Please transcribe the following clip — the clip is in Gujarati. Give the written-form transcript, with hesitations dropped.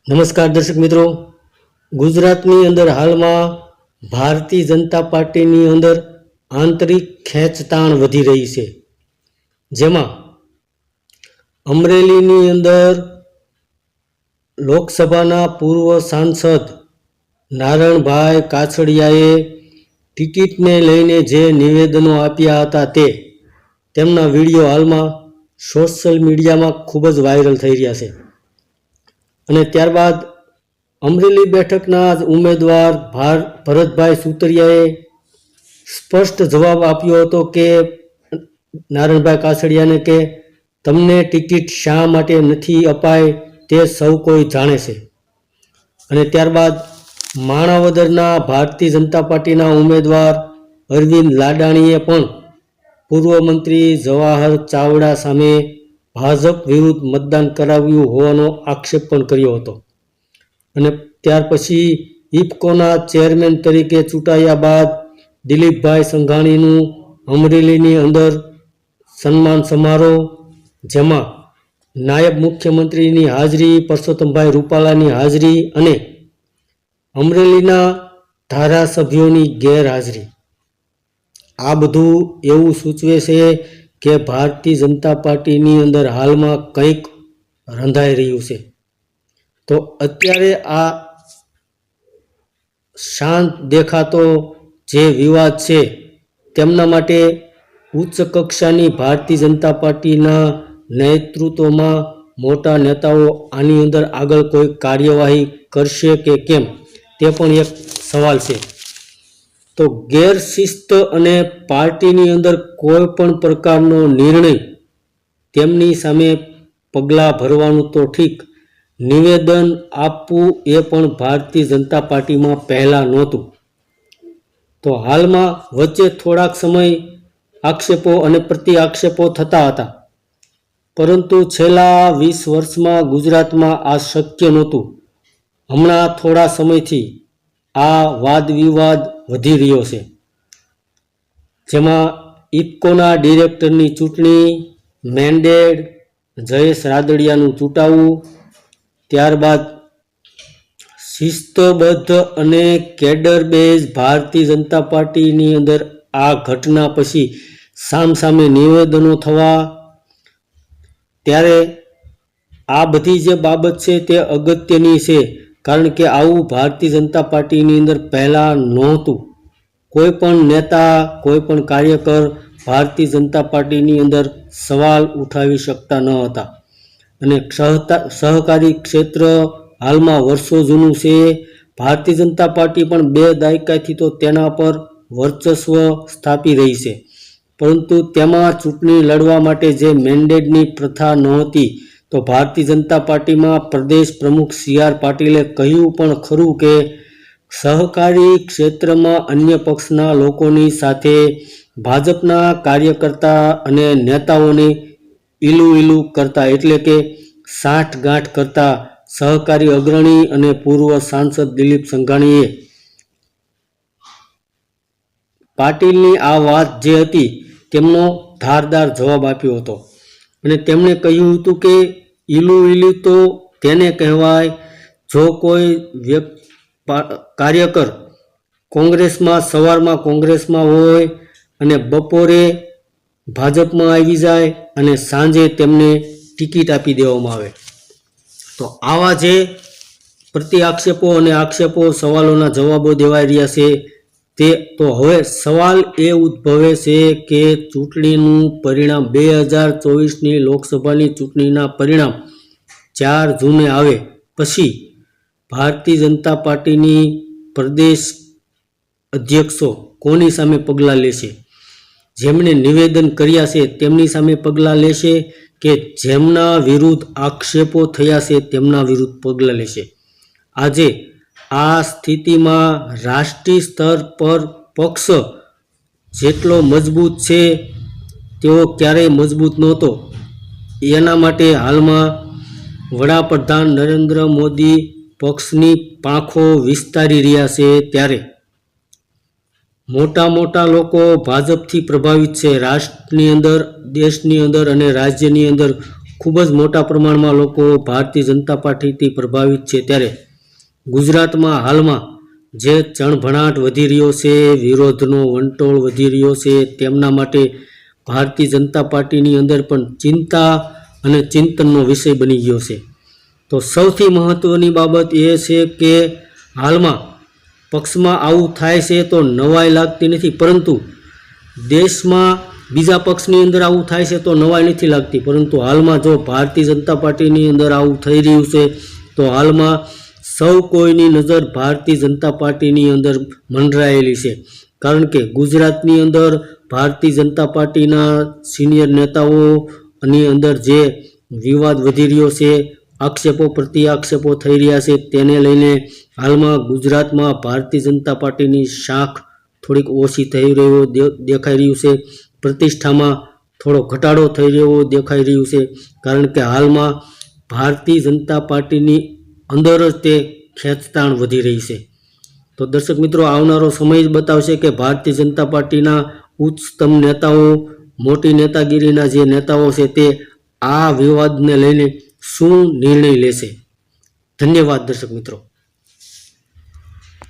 નમસ્કાર દર્શક મિત્રો, ગુજરાતની અંદર હાલમાં ભારતીય જનતા પાર્ટીની અંદર આંતરિક ખેંચતાણ વધી રહી છે, જેમાં અમરેલીની અંદર લોકસભાના પૂર્વ સાંસદ નારણભાઈ કાછડિયાએ ટિકિટને લઈને જે નિવેદનો આપ્યા હતા તેમના વિડીયો હાલમાં સોશિયલ મીડિયામાં ખૂબ જ વાયરલ થઈ રહ્યા છે. અને ત્યારબાદ અમરેલી બેઠકના ઉમેદવાર ભરતભાઈ સુતરિયાએ સ્પષ્ટ જવાબ આપ્યો હતો કે નારણભાઈ કાછડિયાને કે તમને ટિકિટ શા માટે નથી અપાય તે સૌ કોઈ જાણે છે. અને ત્યારબાદ માણાવદરના ભારતીય જનતા પાર્ટીના ઉમેદવાર અરવિંદ લાડાણીએ પણ પૂર્વ મંત્રી જવાહર ચાવડા સામે ભાજપ વિરુદ્ધ મતદાન કરાવ્યું હોવાનો આક્ષેપ પણ કર્યો હતો. અને ત્યાર પછી ઇફકોના ચેરમેન તરીકે ચૂંટાયા બાદ દિલીપભાઈ સંઘાણીનું અમરેલીની અંદર સન્માન સમારોહ, જેમાં નાયબ મુખ્યમંત્રીની હાજરી, પરસોત્તમભાઈ રૂપાલાની હાજરી અને અમરેલીના ધારાસભ્યોની ગેરહાજરી, આ બધું એવું સૂચવે છે કે ભારતીય જનતા પાર્ટીની અંદર હાલમાં કંઈક રંધાઈ રહ્યું છે. તો અત્યારે આ શાંત દેખાતો જે વિવાદ છે તેમના માટે ઉચ્ચ કક્ષાની ભારતીય જનતા પાર્ટીના નેતૃત્વમાં મોટા નેતાઓ આની અંદર આગળ કોઈ કાર્યવાહી કરશે કે કેમ તે પણ એક સવાલ છે. તો ગેરશિસ્ત અને પાર્ટીની અંદર કોઈ પણ પ્રકારનો નિર્ણય તેમની સામે પગલાં ભરવાનું તો ઠીક, નિવેદન આપવું એ પણ ભારતીય જનતા પાર્ટીમાં પહેલાં નહોતું. તો હાલમાં વચ્ચે થોડાક સમય આક્ષેપો અને પ્રતિ આક્ષેપો થતા હતા, પરંતુ છેલ્લા 20 વર્ષમાં ગુજરાતમાં આ શક્ય નહોતું. હમણાં થોડા સમયથી આ વાદ વિવાદ વધી રહ્યો છે, જેમાં ઇફકોના ડિરેક્ટરની ચૂંટણી, મેન્ડેટ, જયેશ રાદડિયાનું ચૂંટાવું, ત્યારબાદ શિસ્તબદ્ધ અને કેડર બેઝ ભારતીય જનતા પાર્ટીની અંદર આ ઘટના પછી સામસામે નિવેદનો થવા, ત્યારે આ બધી જે બાબત છે તે અગત્યની છે. કારણ કે આવું ભારતીય જનતા પાર્ટીની અંદર પહેલાં નહોતું. કોઈ પણ નેતા, કોઈ પણ કાર્યકર ભારતીય જનતા પાર્ટીની અંદર સવાલ ઉઠાવી શકતા ન હતા. અને સહકારી ક્ષેત્ર હાલમાં વર્ષો જૂનું છે. ભારતીય જનતા પાર્ટી પણ 2 દાયકાથી તો તેના પર વર્ચસ્વ સ્થાપી રહી છે, પરંતુ તેમાં ચૂંટણી લડવા માટે જે મેન્ડેટની પ્રથા નહોતી. તો ભારતીય જનતા પાર્ટીમાં પ્રદેશ પ્રમુખ CR પાટીલે કહ્યું પણ ખરું કે સહકારી ક્ષેત્રમાં અન્ય પક્ષના લોકોની સાથે ભાજપના કાર્યકર્તા અને નેતાઓને ઈલું કરતા, એટલે કે સાંઠગાંઠ કરતા સહકારી અગ્રણી અને પૂર્વ સાંસદ દિલીપ સંઘાણીએ પાટીલની આ વાત જે હતી તેમનો ધારદાર જવાબ આપ્યો હતો. અને તેમણે કહ્યું હતું કે ઈલું તો તેને કહેવાય જો કોઈ કાર્યકર કોંગ્રેસમાં સવારમાં કોંગ્રેસમાં હોય અને બપોરે ભાજપમાં આવી જાય અને સાંજે તેમને ટિકિટ આપી દેવામાં આવે. તો આવા જે પ્રતિ આક્ષેપો અને આક્ષેપો, સવાલોના જવાબો દેવાઈ રહ્યા છે તે તો હવે સવાલ એ ઉદ્ભવે છે કે ચૂંટણીનું પરિણામ 2024ની લોકસભાની ચૂંટણીના પરિણામ 4 જૂને આવે પછી ભારતીય જનતા પાર્ટીની પ્રદેશ અધ્યક્ષો કોની સામે પગલાં લેશે? જેમણે નિવેદન કર્યા છે તેમની સામે પગલાં લેશે કે જેમના વિરુદ્ધ આક્ષેપો થયા છે તેમના વિરુદ્ધ પગલાં લેશે? આજે આ સ્થિતિમાં રાષ્ટ્રીય સ્તર પર પક્ષ જેટલો મજબૂત છે તેઓ ક્યારેય મજબૂત નહોતો. એના માટે હાલમાં વડાપ્રધાન નરેન્દ્ર મોદી પક્ષની પાંખો વિસ્તારી રહ્યા છે. ત્યારે મોટા લોકો ભાજપથી પ્રભાવિત છે. રાષ્ટ્રની અંદર, દેશની અંદર અને રાજ્યની અંદર ખૂબ જ મોટા પ્રમાણમાં લોકો ભારતીય જનતા પાર્ટીથી પ્રભાવિત છે, ત્યારે ગુજરાતમાં હાલમાં જે ચણભણાટ વધી રહ્યો છે, વિરોધનો વંટોળ વધી રહ્યો છે, તેમના માટે ભારતીય જનતા પાર્ટીની અંદર પણ ચિંતા અને ચિંતનનો વિષય બની ગયો છે. તો સૌથી મહત્ત્વની બાબત એ છે કે હાલમાં પક્ષમાં આવું થાય છે તો નવાઈ લાગતી નથી, પરંતુ દેશમાં બીજા પક્ષની અંદર આવું થાય છે તો નવાઈ નથી લાગતી. પરંતુ હાલમાં જો ભારતીય જનતા પાર્ટીની અંદર આવું થઈ રહ્યું છે તો હાલમાં સૌ કોઈની નજર ભારતીય જનતા પાર્ટીની અંદર મંડરાયેલી છે. કારણ કે ગુજરાતની અંદર ભારતીય જનતા પાર્ટીના સિનિયર નેતાઓની અંદર જે વિવાદ વધી રહ્યો છે, આક્ષેપો પ્રતિ આક્ષેપો થઈ રહ્યા છે, તેને લઈને હાલમાં ગુજરાતમાં ભારતીય જનતા પાર્ટીની શાખ થોડીક ઓછી થઈ રહ્યો દેખાઈ રહ્યું છે. પ્રતિષ્ઠામાં થોડો ઘટાડો થઈ રહ્યો દેખાઈ રહ્યું છે, કારણ કે હાલમાં ભારતીય જનતા પાર્ટીની અંદર જ તે ખેંચતાણ વધી રહી છે. તો દર્શક મિત્રો, આવનારો સમય જ બતાવશે કે ભારતીય જનતા પાર્ટીના ઉચ્ચતમ નેતાઓ, મોટી નેતાગીરીના જે નેતાઓ છે તે આ વિવાદને લઈને શું નિર્ણય લેશે. ધન્યવાદ દર્શક મિત્રો.